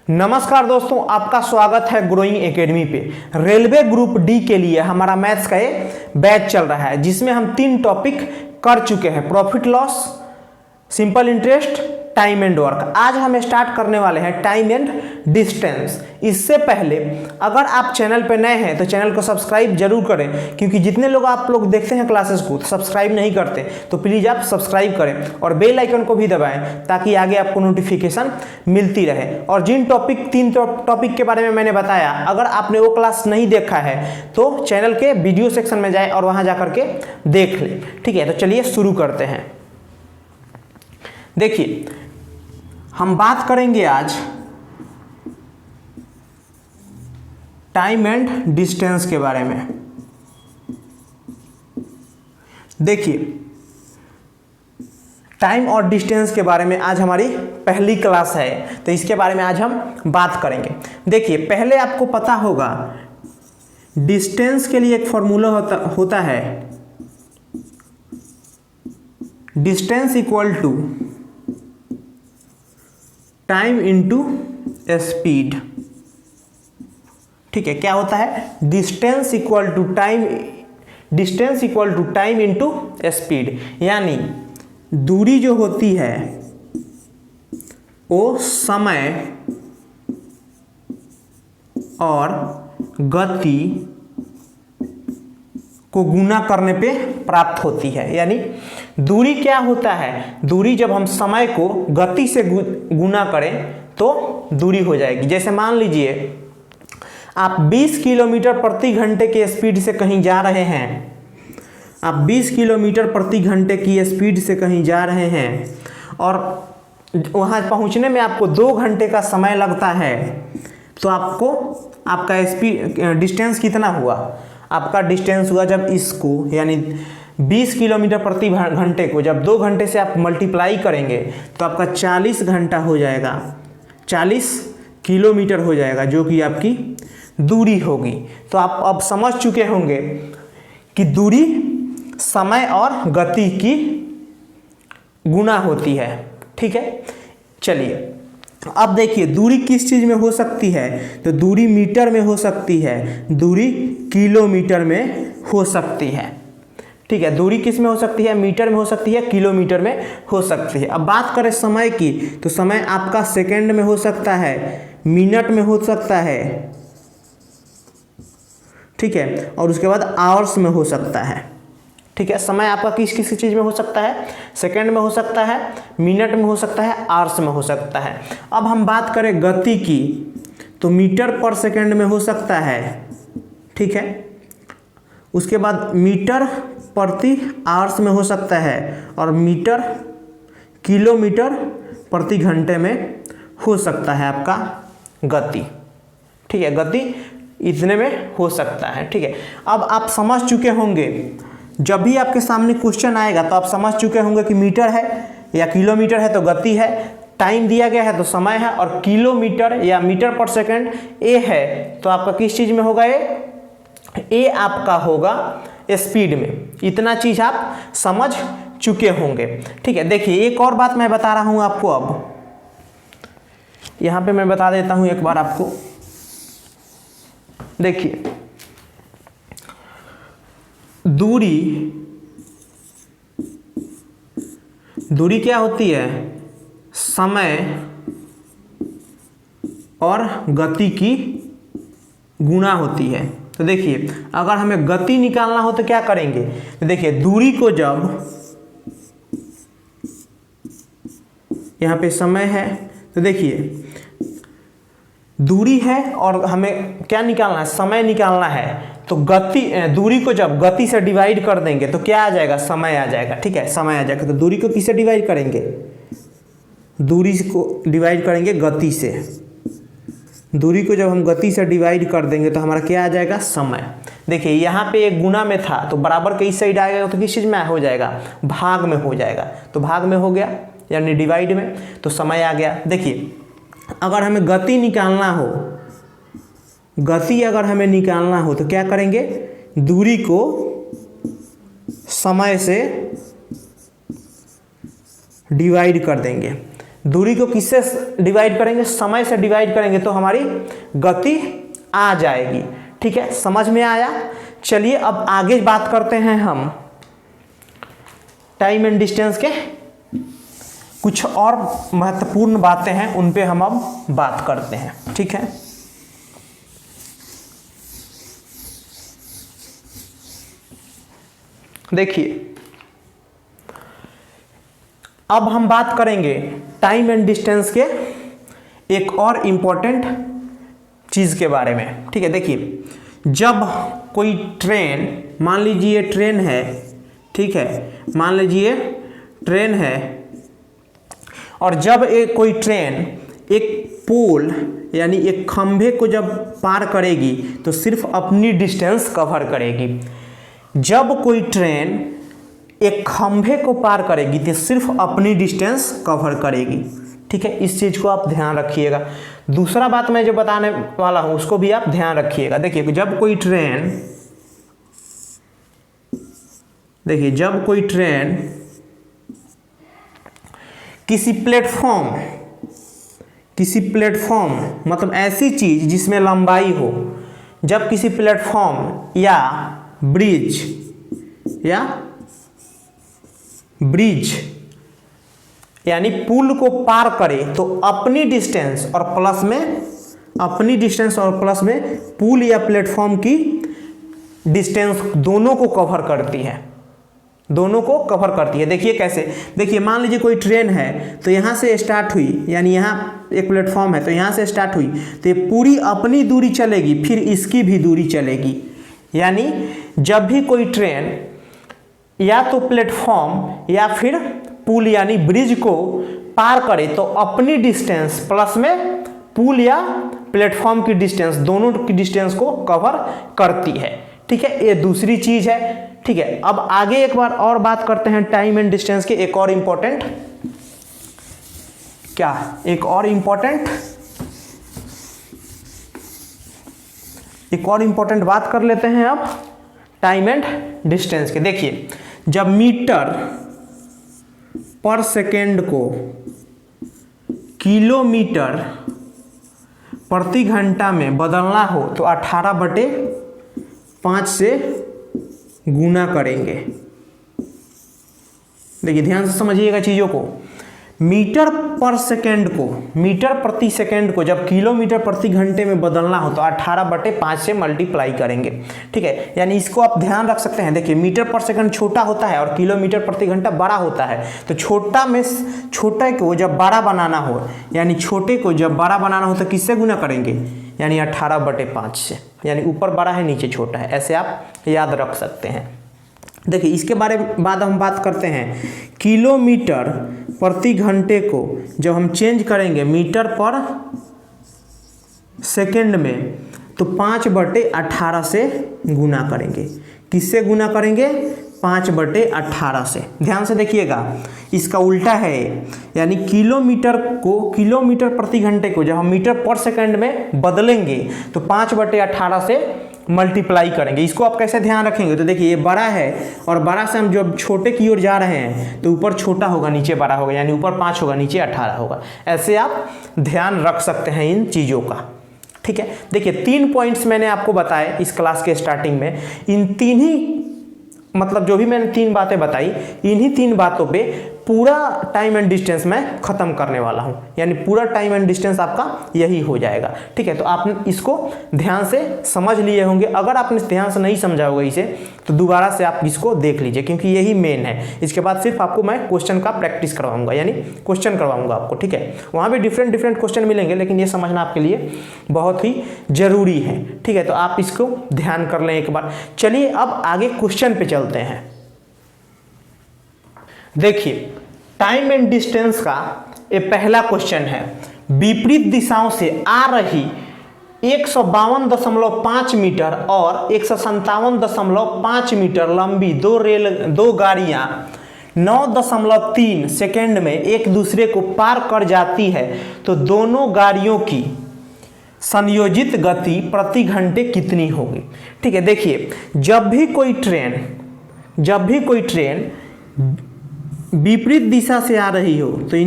नमस्कार दोस्तों, आपका स्वागत है ग्रोइंग एकेडमी पे। रेलवे ग्रुप डी के लिए हमारा मैथ्स का ये बैच चल रहा है जिसमें हम 3 टॉपिक कर चुके हैं, profit loss, simple interest, time and work. आज हम स्टार्ट करने वाले हैं टाइम एंड डिस्टेंस। इससे पहले अगर आप चैनल पर नए हैं तो चैनल को सब्सक्राइब जरूर करें, क्योंकि जितने लोग आप लोग देखते हैं क्लासेस को सब्सक्राइब नहीं करते तो प्लीज़ आप सब्सक्राइब करें और बेल आइकन को भी दबाएं ताकि आगे आपको नोटिफिकेशन मिलती रहे। और जिन 3 टॉपिक के बारे में मैंने बताया, अगर आपने वो क्लास नहीं देखा है तो चैनल के वीडियो सेक्शन में जाए और वहाँ जा करके देख लें। ठीक है, तो चलिए शुरू करते हैं। देखिए, हम बात करेंगे आज टाइम एंड डिस्टेंस के बारे में। देखिए, टाइम और डिस्टेंस के बारे में आज हमारी पहली क्लास है, तो इसके बारे में आज हम बात करेंगे। देखिए, पहले आपको पता होगा डिस्टेंस के लिए एक फॉर्मूला होता है, distance equal to time into speed. ठीक है, क्या होता है? Distance equal to time into speed. यानी दूरी जो होती है वो समय और गति को गुना करने पे प्राप्त होती है। यानी दूरी क्या होता है? दूरी जब हम समय को गति से गुना करें तो दूरी हो जाएगी। जैसे मान लीजिए आप 20 किलोमीटर प्रति घंटे के स्पीड से कहीं जा रहे हैं, आप 20 किलोमीटर प्रति घंटे की स्पीड से कहीं जा रहे हैं और वहाँ पहुँचने में आपको 2 घंटे का समय लगता है, तो आपका डिस्टेंस कितना हुआ? आपका डिस्टेंस हुआ, जब इसको यानी 20 किलोमीटर प्रति घंटे को जब 2 घंटे से आप मल्टीप्लाई करेंगे तो आपका 40 घंटा हो जाएगा, 40 किलोमीटर हो जाएगा, जो कि आपकी दूरी होगी। तो आप अब समझ चुके होंगे कि दूरी समय और गति की गुना होती है। ठीक है, चलिए अब देखिए दूरी किस चीज़ में हो सकती है। तो दूरी मीटर में हो सकती है, दूरी किलोमीटर में हो सकती है। ठीक है, दूरी किस में हो सकती है? मीटर में हो सकती है, किलोमीटर में हो सकती है। अब बात करें समय की, तो समय आपका सेकंड में हो सकता है, मिनट में हो सकता है, ठीक है, और उसके बाद आवर्स में हो सकता है। ठीक है, समय आपका किस किस चीज़ में हो सकता है? सेकंड में हो सकता है, मिनट में हो सकता है, आवर्स में हो सकता है। अब हम बात करें गति की, तो मीटर पर सेकंड में हो सकता है। ठीक है, उसके बाद मीटर प्रति आवर्स में हो सकता है और मीटर किलोमीटर प्रति घंटे में हो सकता है आपका गति। ठीक है, गति इतने में हो सकता है। ठीक है, अब आप समझ चुके होंगे, जब भी आपके सामने क्वेश्चन आएगा तो आप समझ चुके होंगे कि मीटर है या किलोमीटर है तो गति है, टाइम दिया गया है तो समय है, और किलोमीटर या मीटर पर सेकंड ए है तो आपका किस चीज़ में होगा? ए आपका होगा स्पीड में। इतना चीज़ आप समझ चुके होंगे। ठीक है, देखिए एक और बात मैं बता रहा हूँ आपको। अब यहाँ पे मैं बता देता हूँ एक बार आपको। देखिए, दूरी क्या होती है? समय और गति की गुणा होती है। तो देखिए, अगर हमें गति निकालना हो तो क्या करेंगे? तो देखिए, दूरी को जब यहाँ पे समय है, तो देखिए दूरी है और हमें क्या निकालना है? समय निकालना है। तो दूरी को जब गति से डिवाइड कर देंगे तो क्या आ जाएगा? समय आ जाएगा। ठीक है, समय आ जाएगा। तो दूरी को किससे डिवाइड करेंगे? दूरी को डिवाइड करेंगे गति से। दूरी को जब हम गति से डिवाइड कर देंगे तो हमारा क्या आ जाएगा? समय। देखिए, यहाँ पे एक गुना में था तो बराबर के इस साइड आएगा तो किस चीज़ में हो जाएगा? भाग में हो जाएगा। तो भाग में हो गया यानी डिवाइड में, तो समय आ गया। देखिए, अगर हमें गति निकालना हो तो क्या करेंगे? दूरी को समय से डिवाइड कर देंगे। दूरी को किससे डिवाइड करेंगे, समय से डिवाइड करेंगे तो हमारी गति आ जाएगी। ठीक है, समझ में आया। चलिए अब आगे बात करते हैं हम टाइम एंड डिस्टेंस के कुछ और महत्वपूर्ण बातें हैं, उन पे हम अब बात करते हैं। ठीक है, देखिए अब हम बात करेंगे टाइम एंड डिस्टेंस के एक और इम्पोर्टेंट चीज़ के बारे में। ठीक है, देखिए जब कोई ट्रेन, मान लीजिए ट्रेन है, ठीक है, मान लीजिए ट्रेन है, और जब एक कोई ट्रेन एक पोल यानी एक खंभे को जब पार करेगी तो सिर्फ अपनी डिस्टेंस कवर करेगी। जब कोई ट्रेन एक खंभे को पार करेगी तो सिर्फ अपनी डिस्टेंस कवर करेगी। ठीक है, इस चीज़ को आप ध्यान रखिएगा। दूसरा बात मैं जो बताने वाला हूं उसको भी आप ध्यान रखिएगा। देखिए जब कोई ट्रेन, देखिए जब कोई ट्रेन किसी प्लेटफॉर्म मतलब ऐसी चीज जिसमें लंबाई हो, जब किसी प्लेटफॉर्म या ब्रिज यानी पुल को पार करे तो अपनी डिस्टेंस और प्लस में पुल या प्लेटफॉर्म की डिस्टेंस दोनों को कवर करती है, देखिए कैसे, देखिए मान लीजिए कोई ट्रेन है तो यहाँ से स्टार्ट हुई, यानी यहाँ एक प्लेटफॉर्म है तो यहाँ से स्टार्ट हुई तो ये पूरी अपनी दूरी चलेगी, फिर इसकी भी दूरी चलेगी। यानी जब भी कोई ट्रेन या तो प्लेटफॉर्म या फिर पुल यानी ब्रिज को पार करे तो अपनी डिस्टेंस प्लस में पुल या प्लेटफॉर्म की डिस्टेंस, दोनों की डिस्टेंस को कवर करती है। ठीक है, ये दूसरी चीज है। ठीक है, अब आगे एक बार और बात करते हैं टाइम एंड डिस्टेंस के एक और इम्पोर्टेंट बात कर लेते हैं अब टाइम एंड डिस्टेंस के। देखिए जब मीटर पर सेकेंड को किलोमीटर प्रति घंटा में बदलना हो तो 18/5 से गुना करेंगे। देखिए ध्यान से समझिएगा चीज़ों को। मीटर प्रति सेकेंड को जब किलोमीटर प्रति घंटे में बदलना हो तो 18/5 से मल्टीप्लाई करेंगे। ठीक है, यानी इसको आप ध्यान रख सकते हैं। देखिए मीटर पर सेकंड छोटा होता है और किलोमीटर प्रति घंटा बड़ा होता है, तो छोटे को जब बड़ा बनाना हो, यानी छोटे को जब बड़ा बनाना हो तो किससे गुना करेंगे, यानी 18/5 से, यानी ऊपर बड़ा है नीचे छोटा है, ऐसे आप याद रख सकते हैं। देखिए इसके बाद हम बात करते हैं किलोमीटर प्रति घंटे को जब हम चेंज करेंगे मीटर पर सेकंड में तो 5/18 से गुना करेंगे। किससे गुना करेंगे, 5/18 से। ध्यान से देखिएगा, इसका उल्टा है, यानी किलोमीटर प्रति घंटे को जब हम मीटर पर सेकंड में बदलेंगे तो 5/18 से मल्टीप्लाई करेंगे। इसको आप कैसे ध्यान रखेंगे, तो देखिए ये बड़ा है और बड़ा से हम जब छोटे की ओर जा रहे हैं तो ऊपर छोटा होगा नीचे बड़ा होगा, यानी ऊपर 5 होगा नीचे 18 होगा। ऐसे आप ध्यान रख सकते हैं इन चीज़ों का। ठीक है, देखिए 3 पॉइंट्स मैंने आपको बताए इस क्लास के स्टार्टिंग में। इन 3 ही मतलब जो भी मैंने 3 बातें बताई, इन्हीं 3 बातों पे पूरा टाइम एंड डिस्टेंस मैं खत्म करने वाला हूं, यानी पूरा टाइम एंड डिस्टेंस आपका यही हो जाएगा। ठीक है, तो आपने इसको ध्यान से समझ लिए होंगे। अगर आपने ध्यान से नहीं समझा होगा इसे तो दोबारा से आप इसको देख लीजिए, क्योंकि यही मेन है। इसके बाद सिर्फ आपको मैं क्वेश्चन का प्रैक्टिस करवाऊंगा, यानी क्वेश्चन करवाऊंगा आपको। ठीक है, वहाँ भी डिफरेंट क्वेश्चन मिलेंगे, लेकिन ये समझना आपके लिए बहुत ही जरूरी है। ठीक है, तो आप इसको ध्यान कर लें एक बार। चलिए अब आगे क्वेश्चन पे चलते हैं। देखिए टाइम एंड डिस्टेंस का ये पहला क्वेश्चन है। विपरीत दिशाओं से आ रही 152.5 मीटर और 157.5 मीटर लंबी दो गाड़ियां 9.3 सेकेंड में एक दूसरे को पार कर जाती है तो दोनों गाड़ियों की संयोजित गति प्रति घंटे कितनी होगी। ठीक है, देखिए जब भी कोई ट्रेन विपरीत दिशा से आ रही हो तो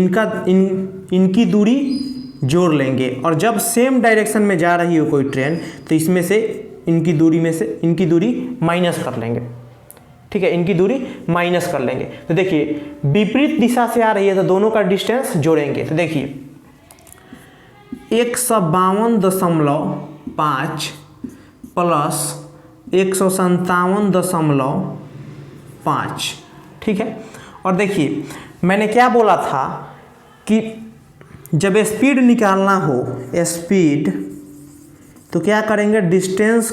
इनकी दूरी जोड़ लेंगे और जब सेम डायरेक्शन में जा रही हो कोई ट्रेन तो इसमें से इनकी दूरी में से इनकी दूरी माइनस कर लेंगे। ठीक है, इनकी दूरी माइनस कर लेंगे। तो देखिए विपरीत दिशा से आ रही है तो दोनों का डिस्टेंस जोड़ेंगे। तो देखिए 152.5 प्लस 157.5। ठीक है, और देखिए मैंने क्या बोला था कि जब स्पीड निकालना हो स्पीड तो क्या करेंगे, डिस्टेंस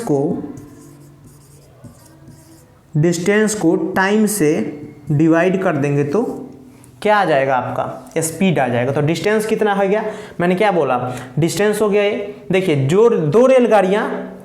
को टाइम से डिवाइड कर देंगे तो क्या आ जाएगा, आपका स्पीड आ जाएगा। तो डिस्टेंस कितना हो गया, मैंने क्या बोला, डिस्टेंस हो गया ये। देखिए जो दो रेलगाड़ियाँ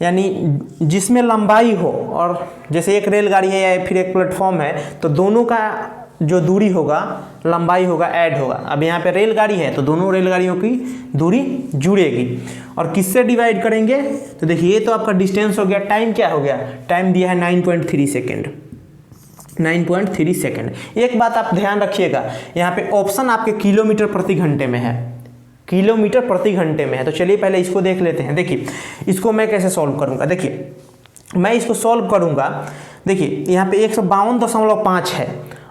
यानी जिसमें लंबाई हो और जैसे एक रेलगाड़ी है या फिर एक प्लेटफॉर्म है तो दोनों का जो दूरी होगा, लंबाई होगा, ऐड होगा। अब यहाँ पे रेलगाड़ी है तो दोनों रेलगाड़ियों की दूरी जुड़ेगी और किससे डिवाइड करेंगे। तो देखिए ये तो आपका डिस्टेंस हो गया। टाइम क्या हो गया, टाइम दिया है 9.3 सेकेंड, 9.3 सेकेंड। एक बात आप ध्यान रखिएगा, यहाँ पे ऑप्शन आपके किलोमीटर प्रति घंटे में है, किलोमीटर प्रति घंटे में है। तो चलिए पहले इसको देख लेते हैं। देखिए इसको मैं कैसे सॉल्व करूँगा, देखिए मैं इसको सॉल्व करूँगा। देखिए यहाँ पे 152.5 है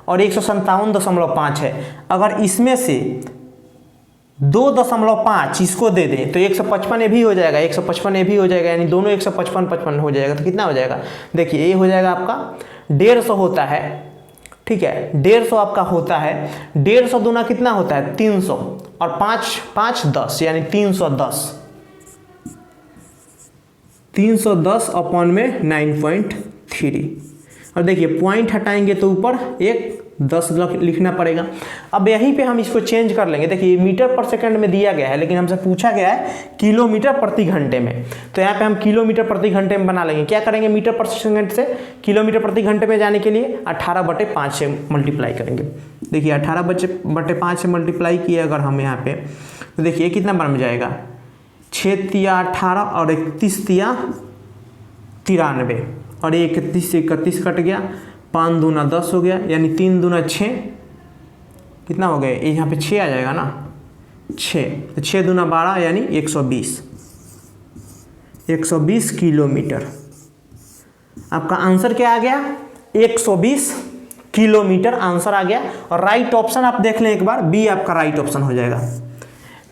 और 157.5 है। अगर इसमें से 2.5 इसको दे दें तो 155 ये भी हो जाएगा, 155 ये भी हो जाएगा, यानी दोनों 155 हो जाएगा। तो कितना हो जाएगा, देखिए ये हो जाएगा आपका 150 होता है। ठीक है, 150 आपका होता है। 150 दूना कितना होता है, 300 और 5 10 यानी 310 अपॉन में 9.3। और देखिए पॉइंट हटाएंगे तो ऊपर एक 10 लिखना पड़ेगा। अब यहीं पे हम इसको चेंज कर लेंगे। देखिए मीटर पर सेकंड में दिया गया है लेकिन हमसे पूछा गया है किलोमीटर प्रति घंटे में, तो यहाँ पे हम किलोमीटर प्रति घंटे में बना लेंगे। क्या करेंगे, मीटर पर सेकंड से किलोमीटर प्रति घंटे में जाने के लिए 18/5 से मल्टीप्लाई करेंगे। देखिए 18/5 से मल्टीप्लाई किए अगर हम यहाँ पे तो देखिए कितना बन जाएगा, 6 तिया 18 और 31 तिया 93 और 31 से 31 कट गया, 5 दूना 10 हो गया, यानी 3 दूना 6 कितना हो गया, यहाँ पे 6 आ जाएगा ना, 6 तो 6 दूना 12 यानी 120 किलोमीटर। आपका आंसर क्या आ गया, 120 किलोमीटर आंसर आ गया। और राइट ऑप्शन आप देख लें एक बार, बी आपका राइट ऑप्शन हो जाएगा,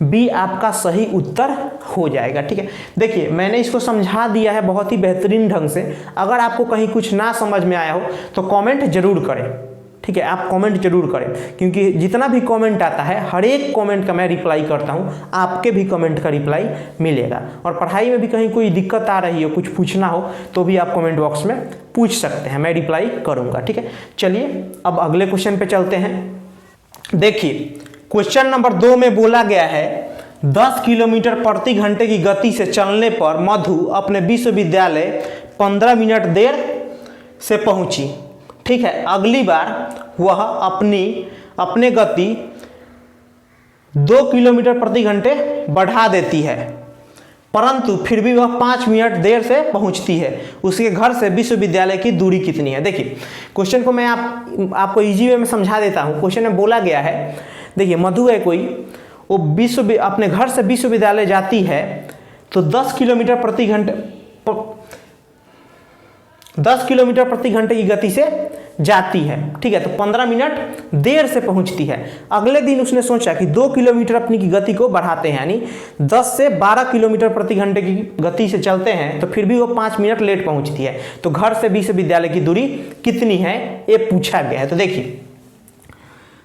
बी आपका सही उत्तर हो जाएगा। ठीक है, देखिए मैंने इसको समझा दिया है बहुत ही बेहतरीन ढंग से। अगर आपको कहीं कुछ ना समझ में आया हो तो कमेंट जरूर करें। ठीक है, आप कमेंट जरूर करें क्योंकि जितना भी कमेंट आता है हर एक कमेंट का मैं रिप्लाई करता हूं, आपके भी कमेंट का रिप्लाई मिलेगा। और पढ़ाई में भी कहीं कोई दिक्कत आ रही हो, कुछ पूछना हो तो भी आप कमेंट बॉक्स में पूछ सकते हैं, मैं रिप्लाई करूँगा। ठीक है, चलिए अब अगले क्वेश्चन पर चलते हैं। देखिए क्वेश्चन नंबर 2 में बोला गया है 10 किलोमीटर प्रति घंटे की गति से चलने पर मधु अपने विश्वविद्यालय 15 मिनट देर से पहुंची। ठीक है, अगली बार वह अपने गति 2 किलोमीटर प्रति घंटे बढ़ा देती है परंतु फिर भी वह 5 मिनट देर से पहुंचती है। उसके घर से विश्वविद्यालय की दूरी कितनी है। देखिए क्वेश्चन को मैं आपको इजी वे में समझा देता हूं। क्वेश्चन में बोला गया है, देखिए मधु है कोई, वो अपने घर से विश्वविद्यालय जाती है तो 10 किलोमीटर प्रति घंटे की गति से जाती है। ठीक है, तो 15 मिनट देर से पहुंचती है। अगले दिन उसने सोचा कि 2 किलोमीटर अपनी की गति को बढ़ाते हैं, यानी 10 से 12 किलोमीटर प्रति घंटे की गति से चलते हैं तो फिर भी वो 5 मिनट लेट पहुंचती है। तो घर से विश्वविद्यालय की दूरी कितनी है ये पूछा गया है। तो देखिए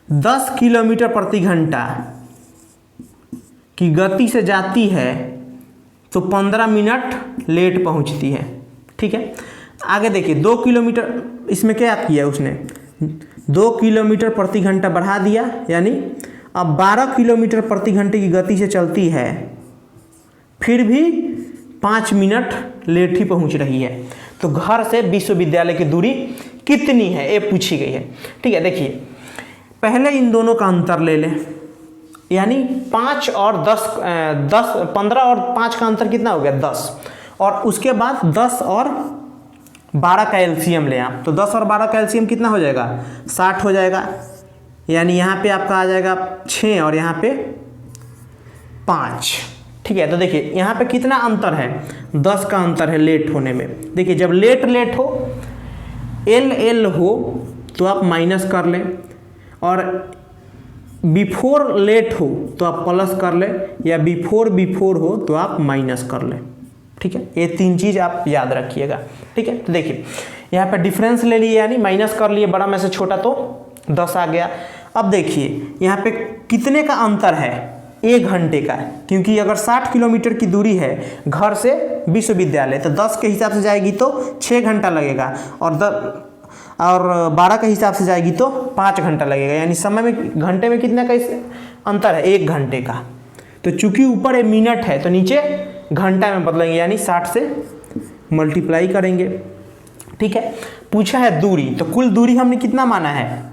10 किलोमीटर प्रति घंटा की गति से जाती है तो 15 मिनट लेट पहुंचती है। ठीक है, आगे देखिए 2 किलोमीटर, इसमें क्या किया उसने, 2 किलोमीटर प्रति घंटा बढ़ा दिया, यानी अब 12 किलोमीटर प्रति घंटे की गति से चलती है फिर भी 5 मिनट लेट ही पहुंच रही है। तो घर से विश्वविद्यालय की दूरी कितनी है ये पूछी गई है। ठीक है, देखिए पहले इन दोनों का अंतर ले लें, यानी 5 और 15 और 5 का अंतर कितना हो गया, 10, और उसके बाद 10 और 12 का एलसीएम लें आप, तो 10 और 12 का एलसीएम कितना हो जाएगा, 60 हो जाएगा। यानी यहाँ पे आपका आ जाएगा 6 और यहाँ पे 5। ठीक है, तो देखिए यहाँ पे कितना अंतर है, 10 का अंतर है लेट होने में। देखिए जब लेट हो, एल हो तो आप माइनस कर लें, और बिफोर लेट हो तो आप प्लस कर लें, या बिफोर हो तो आप माइनस कर लें। ठीक है, ये 3 चीज़ आप याद रखिएगा। ठीक है, तो देखिए यहाँ पे डिफरेंस ले लिए, यानी माइनस कर लिए, बड़ा में से छोटा तो 10 आ गया। अब देखिए यहाँ पे कितने का अंतर है, 1 घंटे का, क्योंकि अगर 60 किलोमीटर की दूरी है घर से विश्वविद्यालय तो 10 के हिसाब से जाएगी तो 6 घंटा लगेगा, और 12 के हिसाब से जाएगी तो 5 घंटा लगेगा, यानी समय में घंटे में कितना का अंतर है, 1 घंटे का। तो चूंकि ऊपर ये मिनट है तो नीचे घंटा में बदलेंगे, यानी 60 से मल्टीप्लाई करेंगे। ठीक है, पूछा है दूरी, तो कुल दूरी हमने कितना माना है,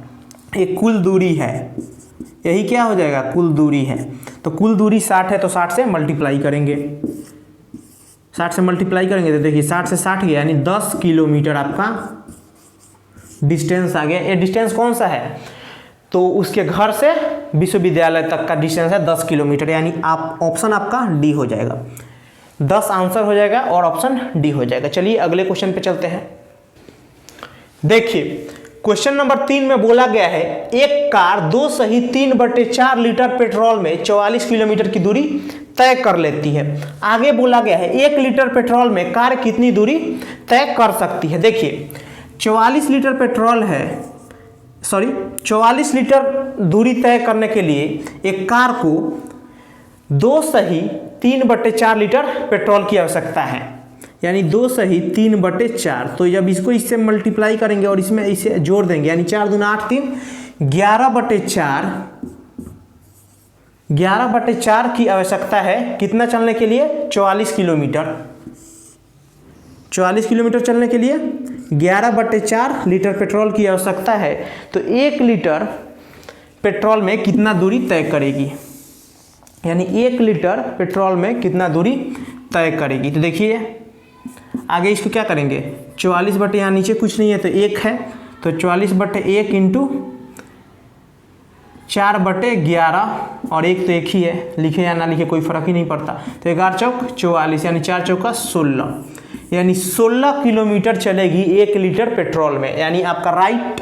एक कुल दूरी है, यही क्या हो जाएगा, कुल दूरी है। तो कुल दूरी 60 है तो 60 से मल्टीप्लाई करेंगे, 60 से मल्टीप्लाई करेंगे तो देखिए 60 से 60 गया, यानी 10 किलोमीटर आपका डिस्टेंस आ गया। ये डिस्टेंस कौन सा है, तो उसके घर से विश्वविद्यालय तक का डिस्टेंस है 10 किलोमीटर, यानी आप ऑप्शन आपका डी हो जाएगा, 10 आंसर हो जाएगा और ऑप्शन डी हो जाएगा। चलिए अगले क्वेश्चन पे चलते हैं। देखिए क्वेश्चन नंबर 3 में बोला गया है, एक कार 2 सही 3/4 लीटर पेट्रोल में 44 किलोमीटर की दूरी तय कर लेती है। आगे बोला गया है 1 लीटर पेट्रोल में कार कितनी दूरी तय कर सकती है। देखिए 44 लीटर पेट्रोल है, 44 लीटर दूरी तय करने के लिए एक कार को 2 सही 3/4 लीटर पेट्रोल की आवश्यकता है, यानी 2 सही 3/4। तो जब इसको इससे मल्टीप्लाई करेंगे और इसमें इसे जोड़ देंगे, यानी 4 दूना 8 3 11/4 की आवश्यकता है कितना चलने के लिए, 44 किलोमीटर। 44 किलोमीटर चलने के लिए 11/4 लीटर पेट्रोल की आवश्यकता है। तो 1 लीटर पेट्रोल में कितना दूरी तय करेगी, यानी 1 लीटर पेट्रोल में कितना दूरी तय करेगी। तो देखिए आगे इसको क्या करेंगे, 44 बटे यहाँ नीचे कुछ नहीं है तो 1 है, तो 44/1 इंटू 4/11, और 1 तो 1 ही है, लिखे या ना लिखे कोई फर्क ही नहीं पड़ता। तो 11 चौक 44, यानी 4 चौका 16, यानी 16 किलोमीटर चलेगी 1 लीटर पेट्रोल में, यानी आपका राइट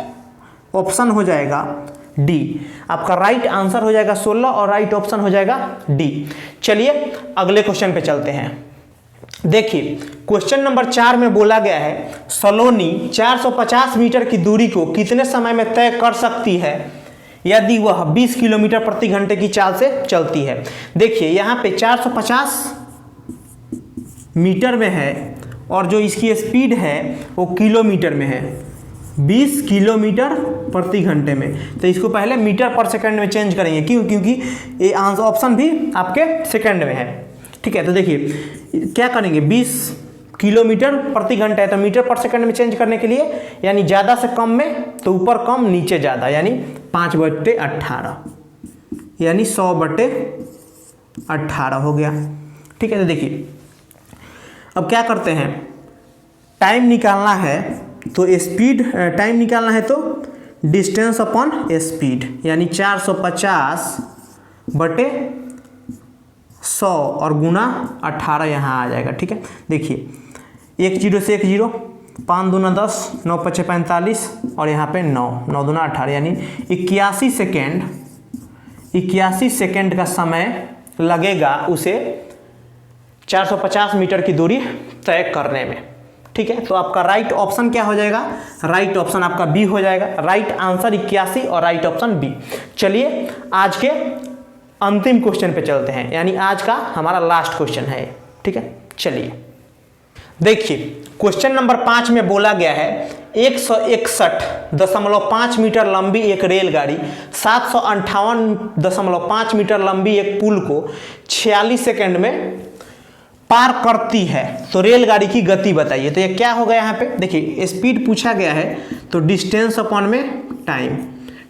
ऑप्शन हो जाएगा डी। आपका राइट आंसर हो जाएगा 16 और राइट ऑप्शन हो जाएगा डी। चलिए अगले क्वेश्चन पे चलते हैं। देखिए क्वेश्चन नंबर 4 में बोला गया है, सलोनी 450 मीटर की दूरी को कितने समय में तय कर सकती है यदि वह 20 किलोमीटर प्रति घंटे की चाल से चलती है। देखिए यहाँ पे 450 मीटर में है और जो इसकी स्पीड है वो किलोमीटर में है, 20 किलोमीटर प्रति घंटे में। तो इसको पहले मीटर पर सेकंड में चेंज करेंगे, क्यों, क्योंकि ये आंसर ऑप्शन भी आपके सेकंड में है। ठीक है, तो देखिए क्या करेंगे, 20 किलोमीटर प्रति घंटा है तो मीटर पर सेकंड में चेंज करने के लिए, यानी ज़्यादा से कम में तो ऊपर कम नीचे ज़्यादा, यानी 5/18, यानी 100/18 हो गया। ठीक है, तो देखिए अब क्या करते हैं, टाइम निकालना है तो स्पीड, टाइम निकालना है तो डिस्टेंस अपॉन स्पीड, यानी 450/100 और गुना 18 यहाँ आ जाएगा। ठीक है, देखिए 1 0 से 1 0, 5 दूना 10, 9 5 45 और यहाँ पे 9, 9 दूना 18, यानी 81 सेकेंड का समय लगेगा उसे 450 मीटर की दूरी तय करने में। ठीक है, तो आपका राइट ऑप्शन क्या हो जाएगा, राइट ऑप्शन आपका बी हो जाएगा। राइट आंसर 81 और राइट ऑप्शन बी। चलिए आज के अंतिम क्वेश्चन पे चलते हैं, यानी आज का हमारा लास्ट क्वेश्चन है। ठीक है, चलिए देखिए क्वेश्चन नंबर 5 में बोला गया है 161.5 मीटर लंबी एक रेलगाड़ी 758.5 मीटर लंबी एक पुल को 46 सेकंड में पार करती है, तो रेलगाड़ी की गति बताइए। तो ये क्या होगा, यहाँ पे देखिए स्पीड पूछा गया है तो डिस्टेंस अपॉन में टाइम।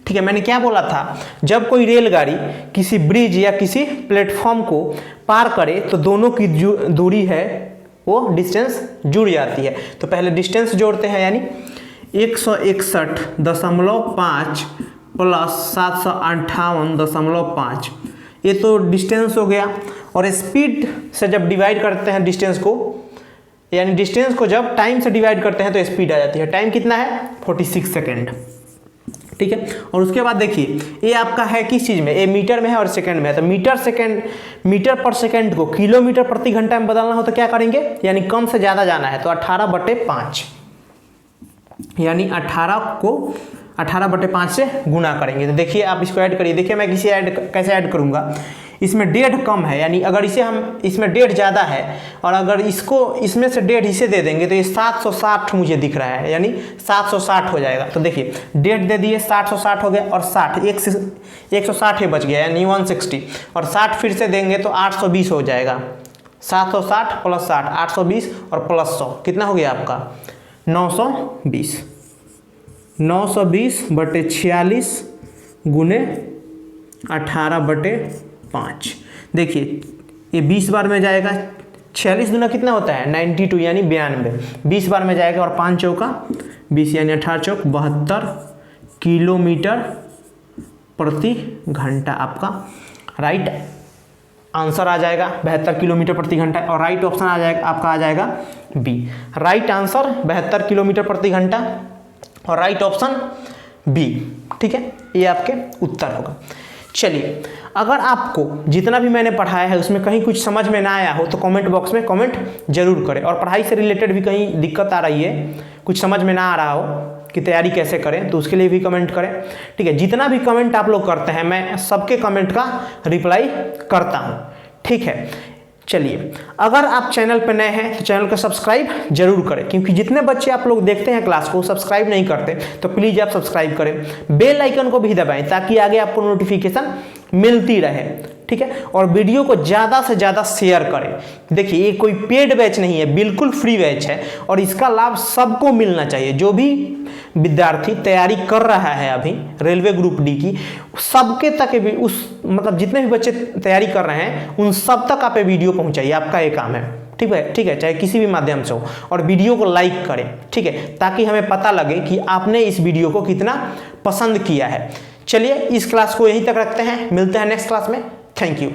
ठीक है, मैंने क्या बोला था, जब कोई रेलगाड़ी किसी ब्रिज या किसी प्लेटफॉर्म को पार करे तो दोनों की दूरी है वो डिस्टेंस जुड़ जाती है। तो पहले डिस्टेंस जोड़ते हैं, यानी 161.5 प्लस 758.5, ये तो डिस्टेंस हो गया। और स्पीड से जब डिवाइड करते हैं डिस्टेंस को, यानी डिस्टेंस को जब टाइम से डिवाइड करते हैं तो स्पीड आ जाती है। टाइम कितना है 46 सेकेंड, ठीक है। और उसके बाद देखिए ये आपका है किस चीज़ में, ये मीटर में है और सेकंड में है। तो मीटर पर सेकंड को किलोमीटर प्रति घंटा में बदलना हो तो क्या करेंगे, यानी कम से ज़्यादा जाना है तो 18/5, यानी 18/5 से गुना करेंगे। तो देखिए आप इसको ऐड करिए। देखिए मैं कैसे ऐड करूँगा, इसमें 1.5 कम है, यानी अगर इसे हम इसमें 1.5 ज़्यादा है और अगर इसको इसमें से 1.5 इसे दे देंगे तो ये 760 मुझे दिख रहा है, यानी 760 हो जाएगा। तो देखिए 1.5 दे दिए, 760 हो गया, और 60 160 ही बच गया, यानी 160, और 60 फिर से देंगे तो 820 हो जाएगा। 760 प्लस 60 820 और प्लस 100 कितना हो गया आपका 920। 920/46 गुने 18/5। देखिए ये 20 बार में जाएगा, 46 गुना कितना होता है 92, यानी 92। 20 बार में जाएगा और 5 चौका 20, यानी 18 चौक 72 किलोमीटर प्रति घंटा आपका राइट आंसर आ जाएगा। 72 किलोमीटर प्रति घंटा, और राइट ऑप्शन आ जाएगा आपका, आ जाएगा बी। राइट आंसर 72 किलोमीटर प्रति घंटा और राइट ऑप्शन बी, ठीक है, ये आपके उत्तर होगा। चलिए अगर आपको जितना भी मैंने पढ़ाया है उसमें कहीं कुछ समझ में ना आया हो तो कमेंट बॉक्स में कमेंट जरूर करें, और पढ़ाई से रिलेटेड भी कहीं दिक्कत आ रही है, कुछ समझ में ना आ रहा हो कि तैयारी कैसे करें, तो उसके लिए भी कमेंट करें, ठीक है। जितना भी कमेंट आप लोग करते हैं मैं सबके कमेंट का रिप्लाई करता हूँ, ठीक है। चलिए अगर आप चैनल पर नए हैं तो चैनल को सब्सक्राइब जरूर करें, क्योंकि जितने बच्चे आप लोग देखते हैं क्लास को सब्सक्राइब नहीं करते, तो प्लीज़ आप सब्सक्राइब करें। बेल आइकन को भी दबाएं ताकि आगे आपको नोटिफिकेशन मिलती रहे, ठीक है। और वीडियो को ज़्यादा से ज़्यादा शेयर करें। देखिए ये कोई पेड बैच नहीं है, बिल्कुल फ्री बैच है, और इसका लाभ सबको मिलना चाहिए। जो भी विद्यार्थी तैयारी कर रहा है अभी रेलवे ग्रुप डी की, सबके तक भी मतलब जितने भी बच्चे तैयारी कर रहे हैं उन सब तक आप वीडियो पहुंचाइए, आपका ये काम है, ठीक है, चाहे किसी भी माध्यम से हो। और वीडियो को लाइक करें, ठीक है, ताकि हमें पता लगे कि आपने इस वीडियो को कितना पसंद किया है। चलिए इस क्लास को यहीं तक रखते हैं, मिलते हैं नेक्स्ट क्लास में। Thank you.